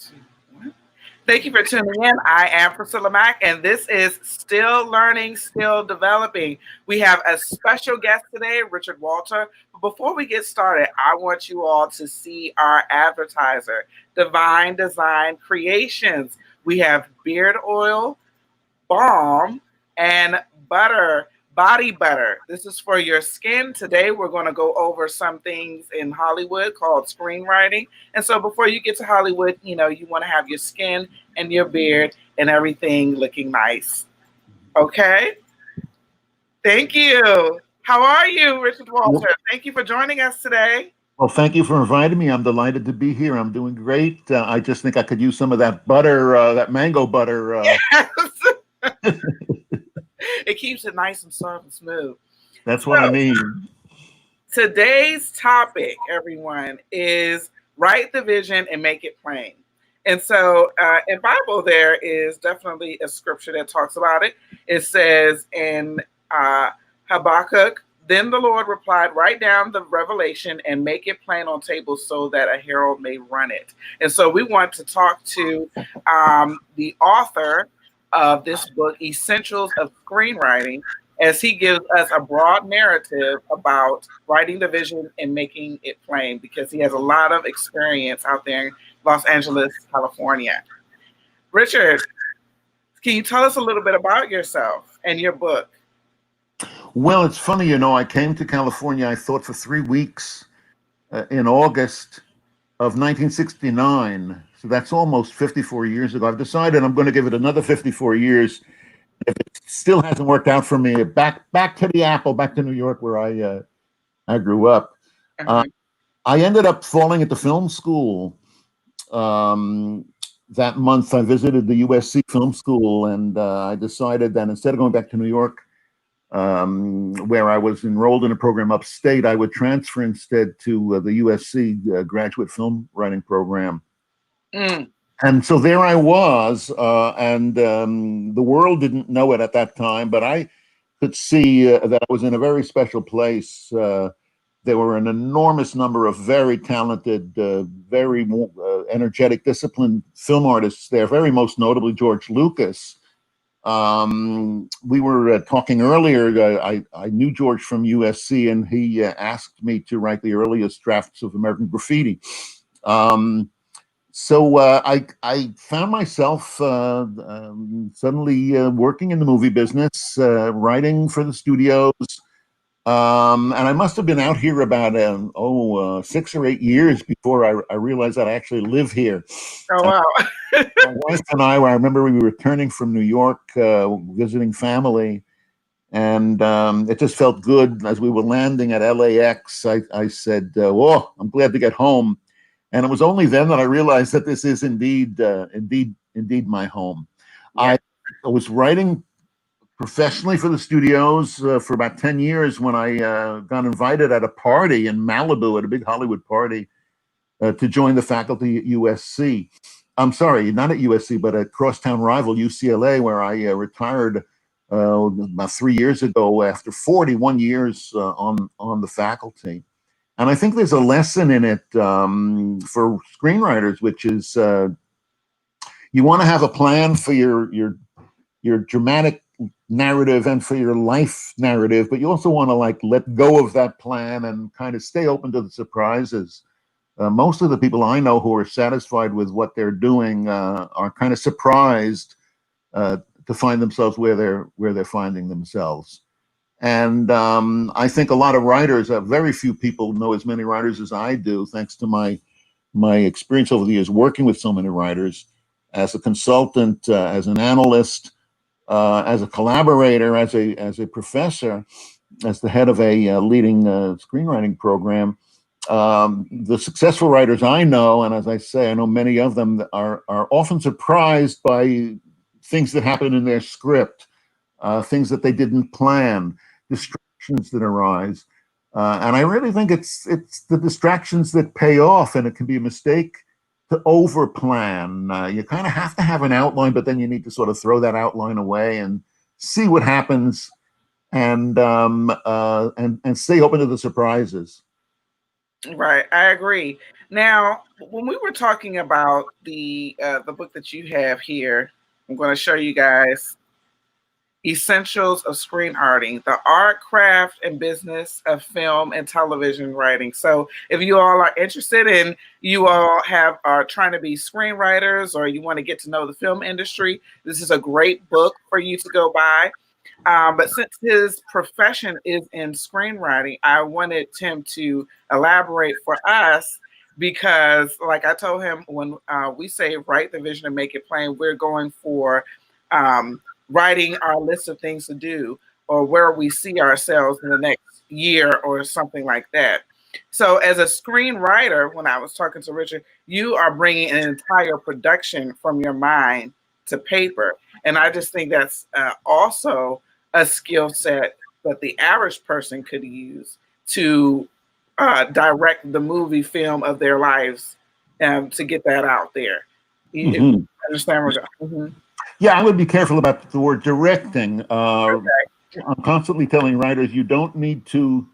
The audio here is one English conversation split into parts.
Two, one. Thank you for tuning in. I am Priscilla Mack, and this is Still Learning, Still Developing. We have a special guest today, Richard Walter. But before we get started, I want you all to see our advertiser, Divine Design Creations. We have beard oil, balm, and butter, body butter. This is for your skin. Today, we're going to go over some things in Hollywood called screenwriting. And so, before you get to Hollywood, you want to have your skin and your beard and everything looking nice. Okay? Thank you. How are you, Richard Walter? Thank you for joining us today. Well, thank you for inviting me. I'm delighted to be here. I'm doing great. I just think I could use some of that butter, that mango butter. Yes. It keeps it nice and soft and smooth. That's what I need. Today's topic, everyone, is write the vision and make it plain. And so in Bible, there is definitely a scripture that talks about it. It says in Habakkuk, then the Lord replied, write down the revelation and make it plain on tables so that a herald may run it. And so we want to talk to the author of this book, Essentials of Screenwriting, as he gives us a broad narrative about writing the vision and making it plain, because he has a lot of experience out there in Los Angeles, California. Richard, can you tell us a little bit about yourself and your book? Well, it's funny, I came to California, I thought, for 3 weeks in August of 1969. So that's almost 54 years ago. I've decided I'm going to give it another 54 years. If it still hasn't worked out for me, back to the Apple, back to New York, where I grew up. I ended up falling into film school. That month, I visited the USC Film School, and I decided that instead of going back to New York, where I was enrolled in a program upstate, I would transfer instead to the USC graduate film writing program. And so there I was, and the world didn't know it at that time, but I could see that I was in a very special place. There were an enormous number of very talented, very energetic, disciplined film artists there, very most notably George Lucas. We were talking earlier, I knew George from USC, and he asked me to write the earliest drafts of American Graffiti. So I found myself suddenly working in the movie business, writing for the studios. And I must have been out here about 6 or 8 years before I realized that I actually live here. Oh, wow. My wife and I remember we were returning from New York, visiting family, and it just felt good as we were landing at LAX. I said, "Oh, I'm glad to get home." And it was only then that I realized that this is indeed my home. Yeah. I was writing professionally for the studios for about 10 years when I got invited at a party in Malibu, at a big Hollywood party, to join the faculty at USC. I'm sorry, not at USC, but at crosstown rival UCLA, where I retired about 3 years ago after 41 years on the faculty. And I think there's a lesson in it for screenwriters, which is you want to have a plan for your dramatic narrative and for your life narrative, but you also want to let go of that plan and kind of stay open to the surprises. Most of the people I know who are satisfied with what they're doing are kind of surprised to find themselves where they're finding themselves. And I think a lot of writers, very few people know as many writers as I do, thanks to my experience over the years working with so many writers, as a consultant, as an analyst, as a collaborator, as a professor, as the head of a leading screenwriting program. The successful writers I know, and as I say, I know many of them, are often surprised by things that happen in their script, things that they didn't plan, distractions that arise. And I really think it's the distractions that pay off, and it can be a mistake to over-plan. You kind of have to have an outline, but then you need to sort of throw that outline away and see what happens, and stay open to the surprises. Right, I agree. Now, when we were talking about the book that you have here, I'm going to show you guys Essentials of Screenwriting, the art, craft, and business of film and television writing. So if you all are interested and you all are trying to be screenwriters or you want to get to know the film industry, this is a great book for you to go buy. But since his profession is in screenwriting, I wanted him to elaborate for us because, like I told him, when we say write the vision and make it plain, we're going for writing our list of things to do or where we see ourselves in the next year or something like that. So, as a screenwriter, when I was talking to Richard, you are bringing an entire production from your mind to paper. And I just think that's also a skill set that the average person could use to direct the movie film of their lives to get that out there. If you understand what I'm Yeah, I would be careful about the word directing. okay. I'm constantly telling writers you don't need to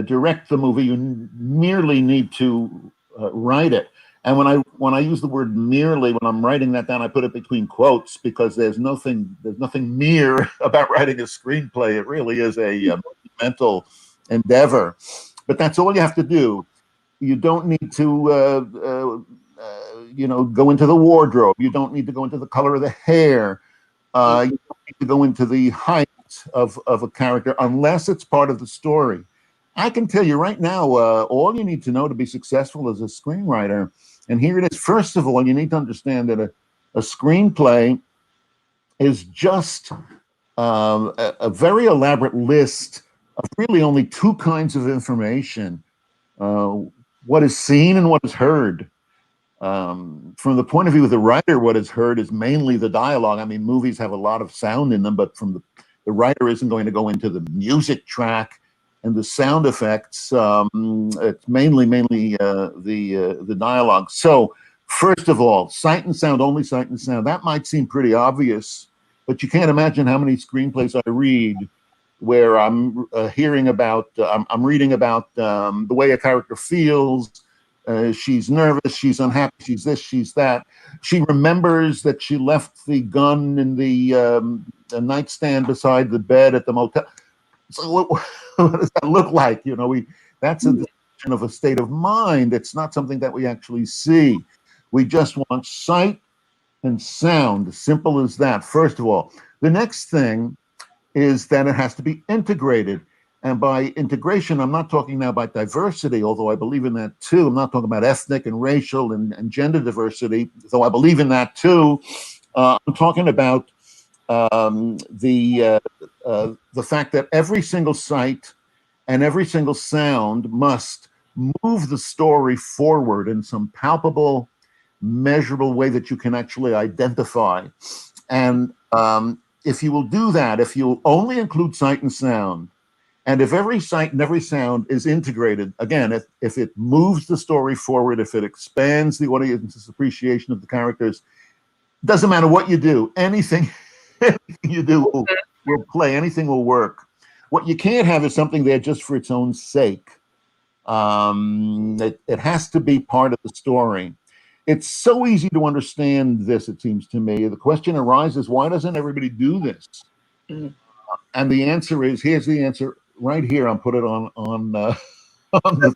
direct the movie; you merely need to write it. And when I use the word merely, when I'm writing that down, I put it between quotes because there's nothing mere about writing a screenplay. It really is a mental endeavor, but that's all you have to do. You don't need to go into the wardrobe. You don't need to go into the color of the hair. You don't need to go into the height of a character unless it's part of the story. I can tell you right now, all you need to know to be successful as a screenwriter, and here it is. First of all, you need to understand that a screenplay is just a very elaborate list of really only two kinds of information, what is seen and what is heard. From the point of view of the writer, what is heard is mainly the dialogue. I mean, movies have a lot of sound in them, but from the writer isn't going to go into the music track and the sound effects. It's mainly the dialogue. So first of all, sight and sound, only sight and sound. That might seem pretty obvious, but you can't imagine how many screenplays I read where I'm reading about the way a character feels. She's nervous, she's unhappy, she's this, she's that. She remembers that she left the gun in the nightstand beside the bed at the motel. So what does that look like? That's a description of a state of mind. It's not something that we actually see. We just want sight and sound, simple as that, first of all. The next thing is that it has to be integrated. And by integration, I'm not talking now about diversity, although I believe in that too. I'm not talking about ethnic and racial and gender diversity, though I believe in that too. I'm talking about the fact that every single sight and every single sound must move the story forward in some palpable, measurable way that you can actually identify. And if you will do that, if you only include sight and sound, and if every sight and every sound is integrated, again, if it moves the story forward, if it expands the audience's appreciation of the characters, doesn't matter what you do, anything you do will play, anything will work. What you can't have is something there just for its own sake. It has to be part of the story. It's so easy to understand this, it seems to me. The question arises, why doesn't everybody do this? And the answer is, here's the answer right here. I'll put it on the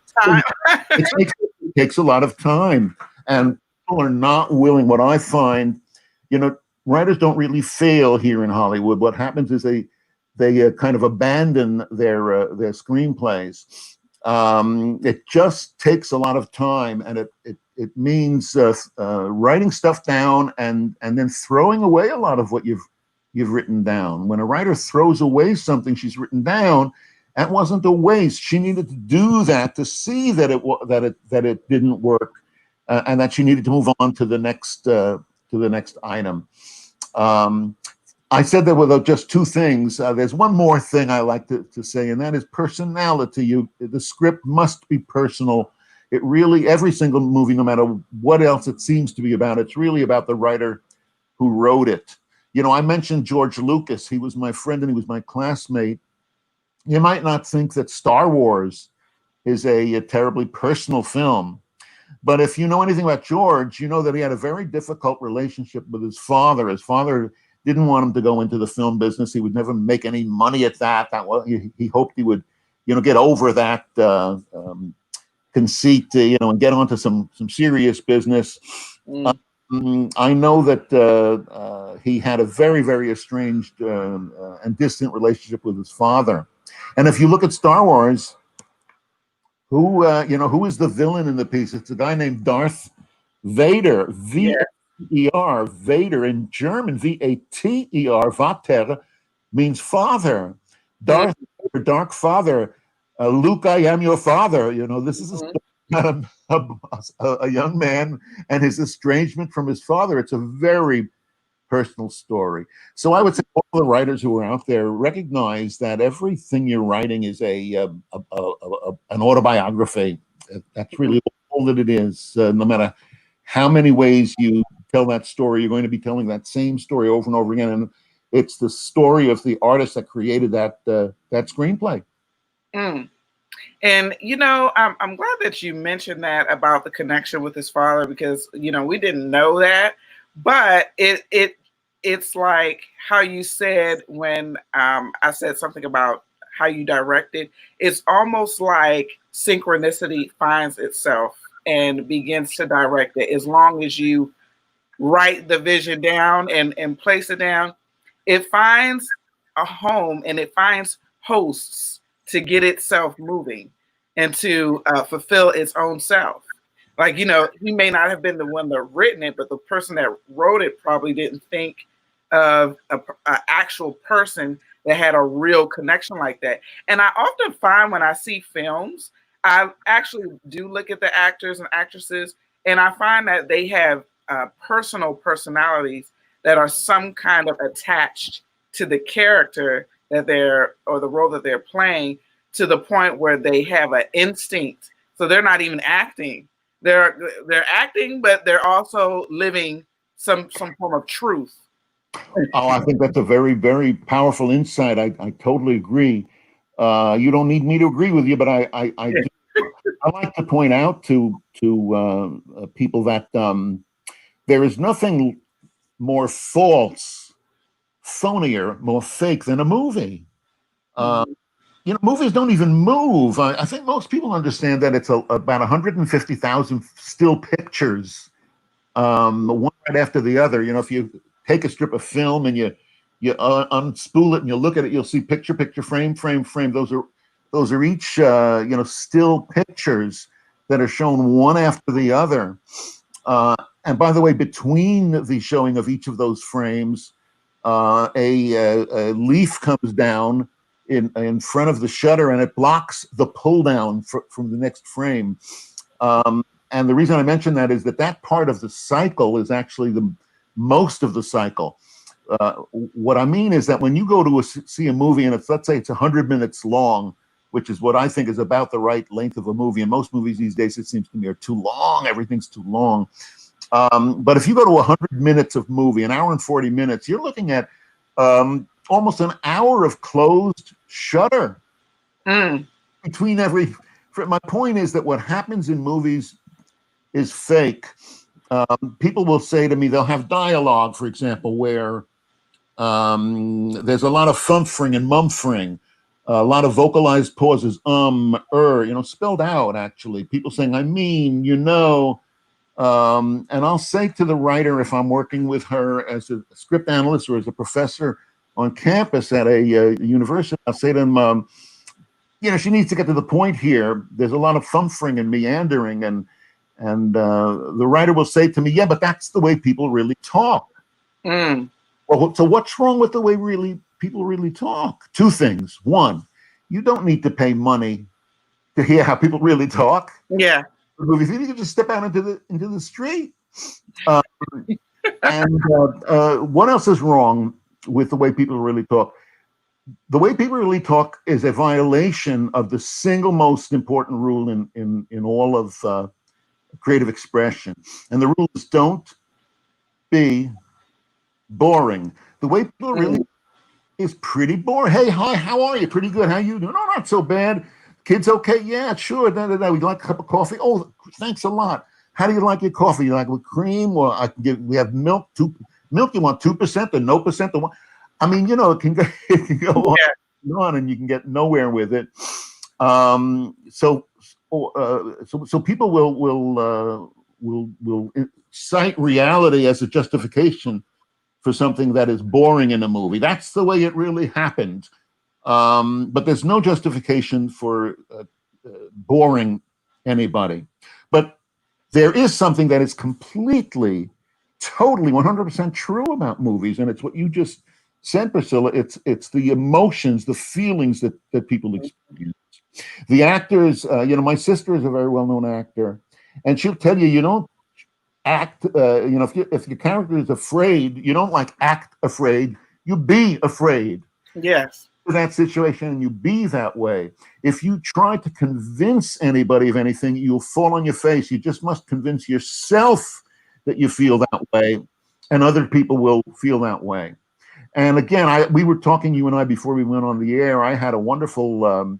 screen. It takes a lot of time. And people are not willing. What I find, writers don't really fail here in Hollywood. What happens is they kind of abandon their screenplays. It just takes a lot of time, and it means writing stuff down and then throwing away a lot of what you've written down. When a writer throws away something she's written down, that wasn't a waste. She needed to do that to see that it didn't work, and that she needed to move on to the next item. I said there were just two things. There's one more thing I like to say, and that is personality. The script must be personal. It really, every single movie, no matter what else it seems to be about, it's really about the writer who wrote it. I mentioned George Lucas. He was my friend and he was my classmate. You might not think that Star Wars is a terribly personal film, But if you know anything about George, you know that he had a very difficult relationship with his father. His father didn't want him to go into the film business. He would never make any money at that. He hoped he would, get over that conceit, and get onto some serious business. Mm. I know that he had a very, very estranged and distant relationship with his father. And if you look at Star Wars, who is the villain in the piece? It's a guy named Darth Vader, Yeah. V-A-T-E-R, Vader in German, V-A-T-E-R, Vater means father. Mm. Darth Vader, Dark Father, Luke, I am your father. This is a Mhm. story about a young man and his estrangement from his father. It's a very personal story. So I would say all the writers who are out there recognize that everything you're writing is an autobiography. That's really all that it is. No matter how many ways you tell that story, you're going to be telling that same story over and over again. And it's the story of the artist that created that screenplay. Mm. And I'm glad that you mentioned that about the connection with his father, because we didn't know that, but it's like how you said when I said something about how you directed. It's almost like synchronicity finds itself and begins to direct it. As long as you write the vision down and place it down, it finds a home and it finds hosts to get itself moving and to fulfill its own self. Like, he may not have been the one that written it, but the person that wrote it probably didn't think of a actual person that had a real connection like that. And I often find when I see films, I actually do look at the actors and actresses, and I find that they have personal personalities that are some kind of attached to the character that or the role that they're playing, to the point where they have an instinct. So they're not even acting. They're acting, but they're also living some form of truth. Oh, I think that's a very, very powerful insight. I totally agree. You don't need me to agree with you, but I do. I like to point out to people that there is nothing more false, phonier, more fake than a movie. Uh, Mhm. Movies don't even move. I think most people understand that it's about 150,000 still pictures, one right after the other. If you take a strip of film and you unspool it and you look at it, you'll see picture, picture, frame, frame, frame. Those are each still pictures that are shown one after the other. And by the way, between the showing of each of those frames, a leaf comes down in front of the shutter, and it blocks the pull down from the next frame. And the reason I mention that is that part of the cycle is actually the most of the cycle. What I mean is that when you go to see a movie, and let's say it's 100 minutes long, which is what I think is about the right length of a movie. And most movies these days, it seems to me, are too long. Everything's too long. But if you go to 100 minutes of movie, an hour and 40 minutes, you're looking at almost an hour of closed shutter between every. My point is that what happens in movies is fake. People will say to me, they'll have dialogue, for example, where there's a lot of thumphing and mumphing, a lot of vocalized pauses, spelled out, actually. People saying, I mean, and I'll say to the writer, if I'm working with her as a script analyst or as a professor on campus at a university, I'll say to them, she needs to get to the point here. There's a lot of thumphing and meandering, and the writer will say to me, yeah, but that's the way people really talk. Mm. Well, so what's wrong with the way people really talk? Two things. One, you don't need to pay money to hear how people really talk. Yeah. Movie theater, you can just step out into the street. And what else is wrong with the way people really talk? The way people really talk is a violation of the single most important rule in all of creative expression. And the rule is don't be boring. The way people really is pretty boring. Hey, hi, how are you? Pretty good. How you doing? No, not so bad. Kids okay? Yeah, sure. We'd like a cup of coffee. Oh, thanks a lot. How do you like your coffee? You like with cream, or I can give? We have milk. Milk. You want 2% or no percent? Or I mean, it can go, it can go on Yeah. and on, and you can get nowhere with it. So people will cite reality as a justification for something that is boring in a movie. That's the way it really happened. But there's no justification for boring anybody. But there is something that is completely, totally, 100% true about movies, and it's what you just said, Priscilla. It's the emotions, the feelings that people experience. The actors, my sister is a very well-known actor, and she'll tell you, you don't act, if your character is afraid, you don't like act afraid, you be afraid Yes. that situation, and you be that way. If you try to convince anybody of anything, you'll fall on your face. You just must convince yourself that you feel that way, and other people will feel that way. And again, we were talking, you and I, before we went on the air. I had a wonderful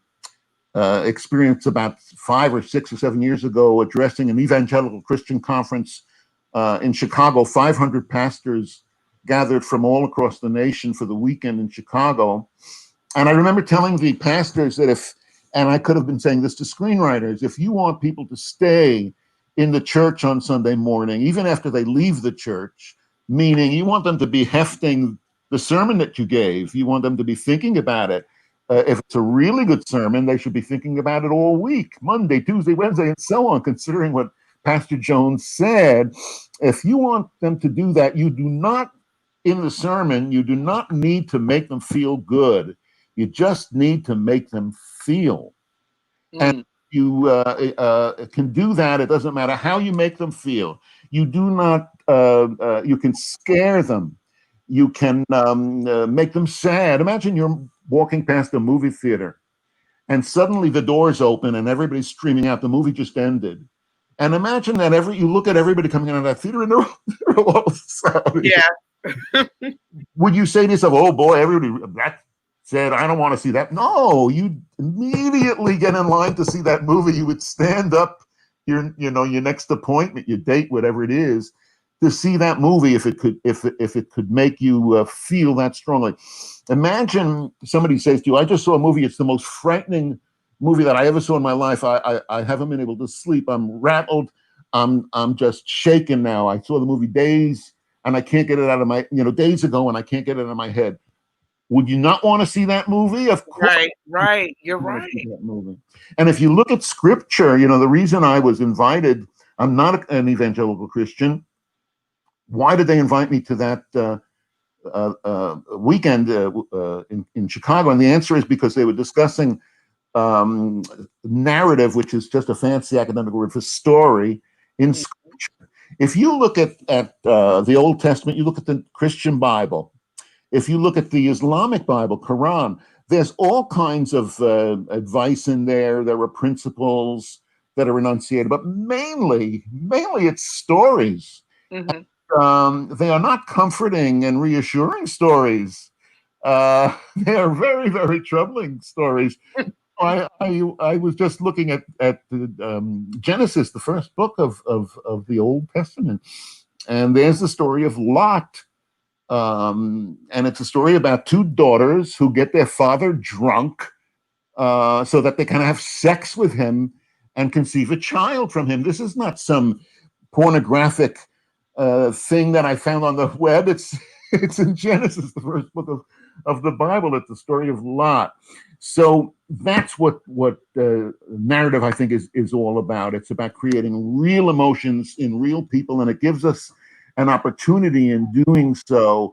experience about 5 or 6 or 7 years ago, addressing an evangelical Christian conference in Chicago. 500 pastors gathered from all across the nation for the weekend in Chicago. And I remember telling the pastors that and I could have been saying this to screenwriters, if you want people to stay in the church on Sunday morning, even after they leave the church, meaning you want them to be hefting the sermon that you gave, you want them to be thinking about it. If it's a really good sermon, they should be thinking about it all week, Monday, Tuesday, Wednesday, and so on, considering what Pastor Jones said. If you want them to do that, you do not, in the sermon, you do not need to make them feel good. You just need to make them feel. And you can do that. It doesn't matter how you make them feel. You do not, you can scare them. You can make them sad. Imagine you're walking past a movie theater and suddenly the doors open and everybody's screaming out. The movie just ended. And imagine that you look at everybody coming out of that theater and they're all sorry. Yeah. Would you say to yourself, oh boy, everybody that said, I don't want to see that? No, you immediately get in line to see that movie. You would stand up your next appointment, your date, whatever it is, to see that movie if it could make you feel that strongly. Imagine somebody says to you, I just saw a movie, it's the most frightening movie that I ever saw in my life. I haven't been able to sleep. I'm rattled. I'm just shaken now. I saw the movie days and I can't get it out of my, days ago, and I can't get it out of my head. Would you not want to see that movie? Of course. Right. You're want to right. see that movie. And if you look at scripture, the reason I was invited, I'm not an evangelical Christian. Why did they invite me to that weekend in Chicago? And the answer is because they were discussing narrative, which is just a fancy academic word for story, in scripture. If you look at the Old Testament, you look at the Christian Bible. If you look at the Islamic Bible, Quran, there's all kinds of advice in there. There are principles that are enunciated, but mainly it's stories. They are not comforting and reassuring stories. They are very, very troubling stories. I was just looking at the, Genesis, the first book of the Old Testament, and there's the story of Lot. And it's a story about two daughters who get their father drunk so that they can have sex with him and conceive a child from him. This is not some pornographic thing that I found on the web. It's in Genesis, the first book of the Bible. It's the story of Lot. So that's what narrative, I think, is all about. It's about creating real emotions in real people, and it gives us an opportunity in doing so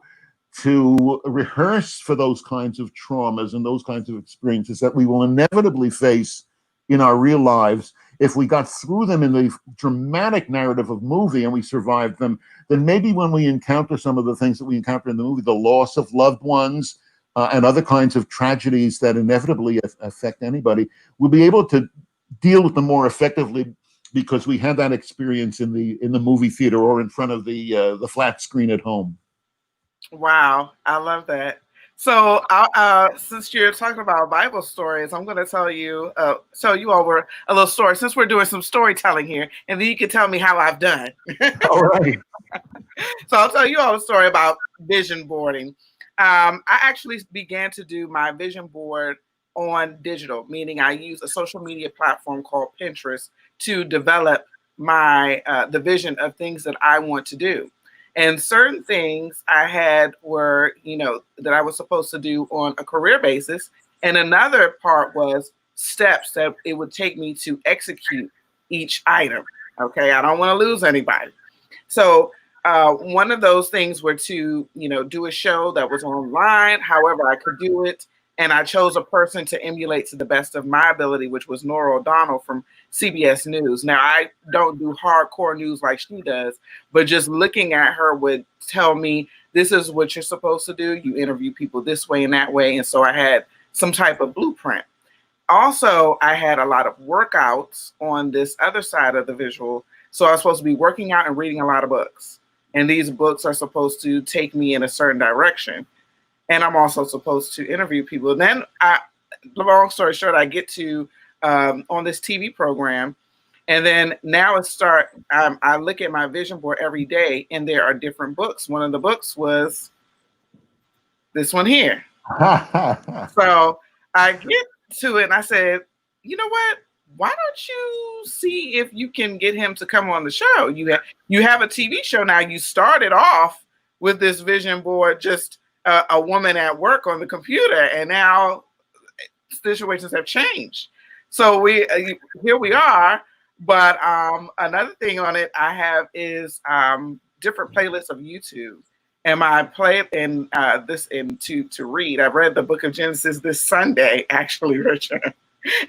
to rehearse for those kinds of traumas and those kinds of experiences that we will inevitably face in our real lives. If we got through them in the dramatic narrative of movie and we survived them, then maybe when we encounter some of the things that we encounter in the movie, the loss of loved ones and other kinds of tragedies that inevitably affect anybody, we'll be able to deal with them more effectively because we had that experience in the movie theater or in front of the flat screen at home. Wow, I love that. So, since you're talking about Bible stories, I'm going to tell you over a little story. Since we're doing some storytelling here, and then you can tell me how I've done. All right. So, I'll tell you all a story about vision boarding. I actually began to do my vision board on digital, meaning I use a social media platform called Pinterest to develop my the vision of things that I want to do. And certain things I had were, that I was supposed to do on a career basis. And another part was steps that it would take me to execute each item. Okay. I don't want to lose anybody. So one of those things were to, do a show that was online, however I could do it. And I chose a person to emulate to the best of my ability, which was Nora O'Donnell from CBS News. Now, I don't do hardcore news like she does, but just looking at her would tell me, this is what you're supposed to do. You interview people this way and that way. And so I had some type of blueprint. Also, I had a lot of workouts on this other side of the visual. So I was supposed to be working out and reading a lot of books. And these books are supposed to take me in a certain direction. And I'm also supposed to interview people. And then, long story short, I get to on this TV program. And then now I look at my vision board every day, and there are different books. One of the books was this one here. So I get to it, and I said, you know what? Why don't you see if you can get him to come on the show? You have a TV show now. You started off with this vision board, just a woman at work on the computer, and now situations have changed. So here we are. But another thing on it I have is different playlists of YouTube. And I play in to read. I read the book of Genesis this Sunday, actually, Richard.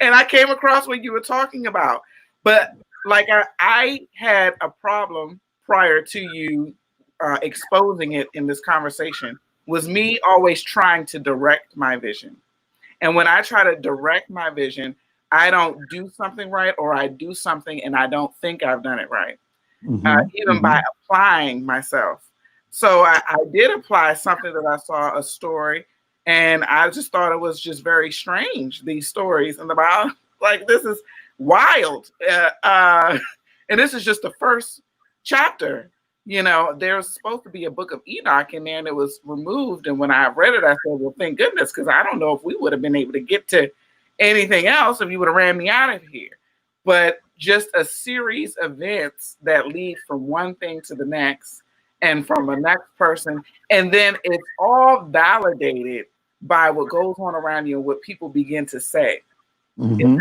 And I came across what you were talking about. But like I had a problem prior to you exposing it in this conversation, was me always trying to direct my vision. And when I try to direct my vision, I don't do something right, or I do something and I don't think I've done it right, even by applying myself. So I did apply something that I saw, a story, and I just thought it was just very strange, these stories in the Bible. Like, this is wild. And this is just the first chapter. There's supposed to be a book of Enoch in there, and it was removed. And when I read it, I said, well, thank goodness, because I don't know if we would have been able to get to anything else if you would have ran me out of here. But just a series of events that lead from one thing to the next, and from the next person. And then it's all validated by what goes on around you and what people begin to say. You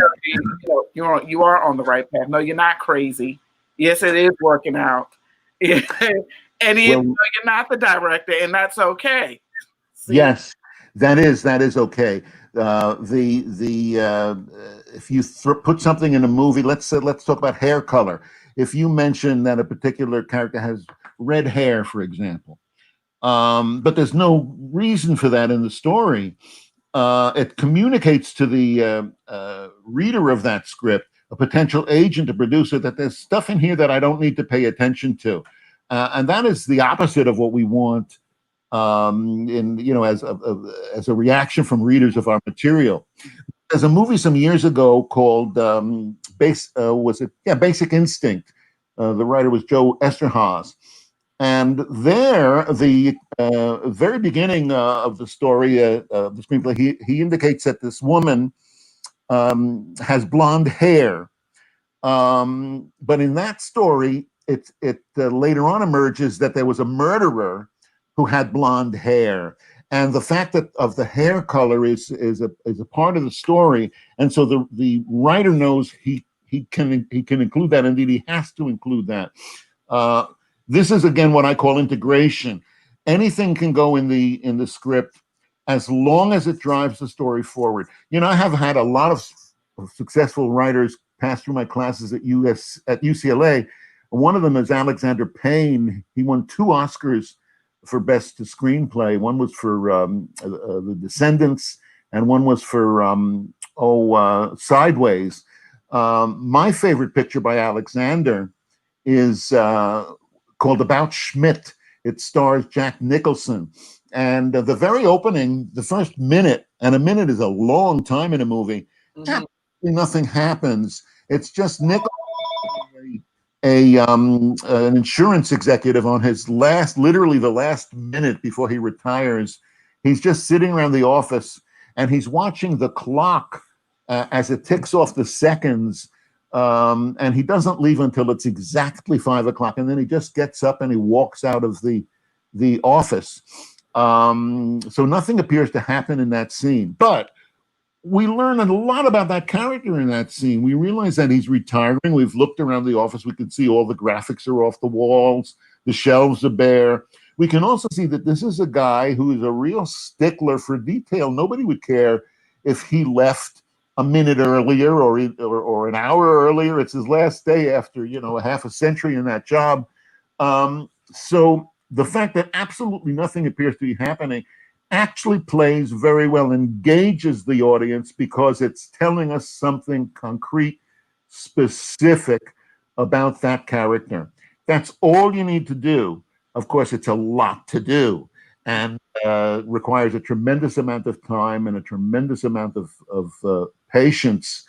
are on the right path. No, you're not crazy. Yes, it is working out. And you're not the director, and that's okay. See? Yes, that is okay. If you put something in a movie, let's talk about hair color. If you mention that a particular character has red hair, for example, but there's no reason for that in the story, it communicates to the reader of that script, a potential agent, a producer, that there's stuff in here that I don't need to pay attention to. And that is the opposite of what we want as a reaction from readers of our material. There's a movie some years ago called Basic Instinct. The writer was Joe Esterhazy. And there, the very beginning of the story, the screenplay, he indicates that this woman has blonde hair. But in that story, it later on emerges that there was a murderer who had blonde hair. And the fact that of the hair color is a part of the story. And so the writer knows he can include that. Indeed, he has to include that. This is, again, what I call integration. Anything can go in the script as long as it drives the story forward. I have had a lot of successful writers pass through my classes at UCLA. One of them is Alexander Payne. He won 2 Oscars for Best Screenplay. One was for The Descendants, and one was for Sideways. My favorite picture by Alexander is called About Schmidt. It stars Jack Nicholson. And the very opening, the first minute, and a minute is a long time in a movie, absolutely nothing happens. It's just Nicholson, an insurance executive, on his last, literally the last minute before he retires. He's just sitting around the office and he's watching the clock as it ticks off the seconds. And he doesn't leave until it's exactly 5 o'clock. And then he just gets up and he walks out of the office. So nothing appears to happen in that scene. But we learn a lot about that character in that scene. We realize that he's retiring. We've looked around the office. We can see all the graphics are off the walls. The shelves are bare. We can also see that this is a guy who is a real stickler for detail. Nobody would care if he left a minute earlier or an hour earlier. It's his last day after, a half a century in that job. So the fact that absolutely nothing appears to be happening actually plays very well, engages the audience because it's telling us something concrete, specific about that character. That's all you need to do. Of course, it's a lot to do and requires a tremendous amount of time and a tremendous amount of patience.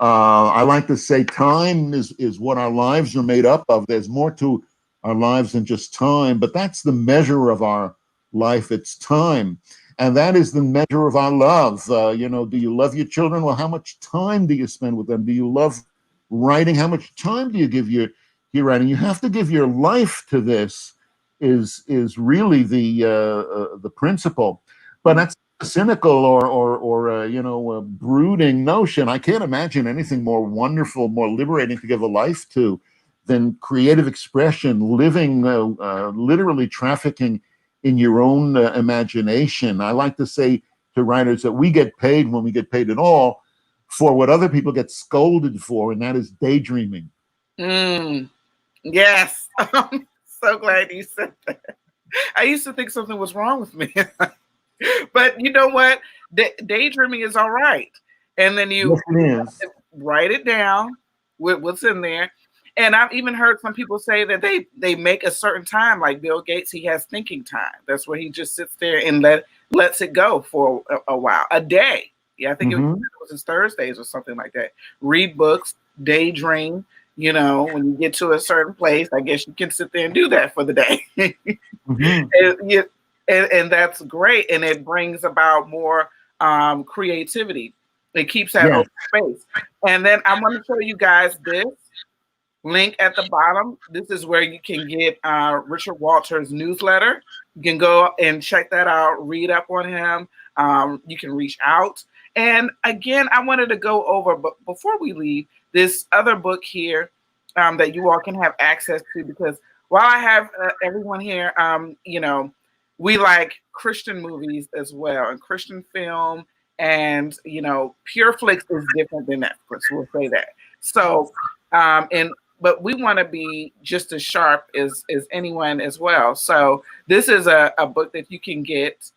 I like to say time is what our lives are made up of. There's more to our lives than just time, but that's the measure of our life. It's time. And that is the measure of our love. Do you love your children? Well, how much time do you spend with them? Do you love writing? How much time do you give your writing? You have to give your life to this is really the principle. But that's a cynical or brooding notion. I can't imagine anything more wonderful, more liberating to give a life to than creative expression, living, literally trafficking in your own imagination. I like to say to writers that we get paid, when we get paid at all, for what other people get scolded for, and that is daydreaming. Yes. I'm so glad you said that. I used to think something was wrong with me. But you know what? Daydreaming is all right. And then you write it down with what's in there. And I've even heard some people say that they make a certain time, like Bill Gates, he has thinking time. That's where he just sits there and lets it go for a while, a day. Yeah, I think it was his Thursdays or something like that. Read books, daydream. When you get to a certain place, I guess you can sit there and do that for the day. And that's great. And it brings about more creativity. It keeps that open space. And then I want to show you guys this link at the bottom. This is where you can get Richard Walters' newsletter. You can go and check that out, read up on him. You can reach out. And again, I wanted to go over, but before we leave, this other book here that you all can have access to, because while I have everyone here, we like Christian movies as well, and Christian film, and Pure Flix is different than Netflix. We'll say that. So, but we want to be just as sharp as anyone as well. So this is a book that you can get,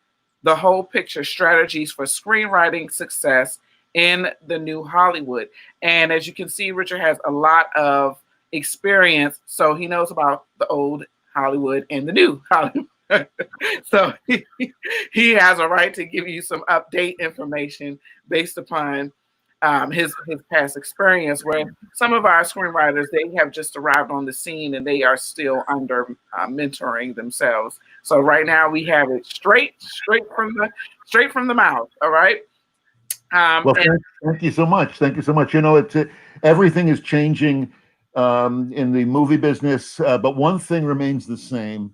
the whole picture, strategies for screenwriting success in the new Hollywood. And as you can see, Richard has a lot of experience, so he knows about the old Hollywood and the new Hollywood. So he has a right to give you some update information based upon his past experience, where some of our screenwriters, they have just arrived on the scene and they are still under mentoring themselves. So right now we have it straight from the mouth. All right. Well, thank you so much. Thank you so much. It's everything is changing in the movie business, but one thing remains the same,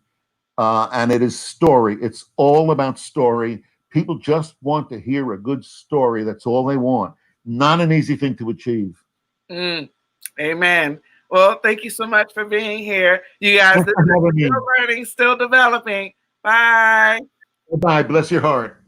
and it is story. It's all about story. People just want to hear a good story. That's all they want. Not an easy thing to achieve. Amen. Well, thank you so much for being here. You guys, this is Still Learning, Still Developing. Bye. Bye. Bless your heart.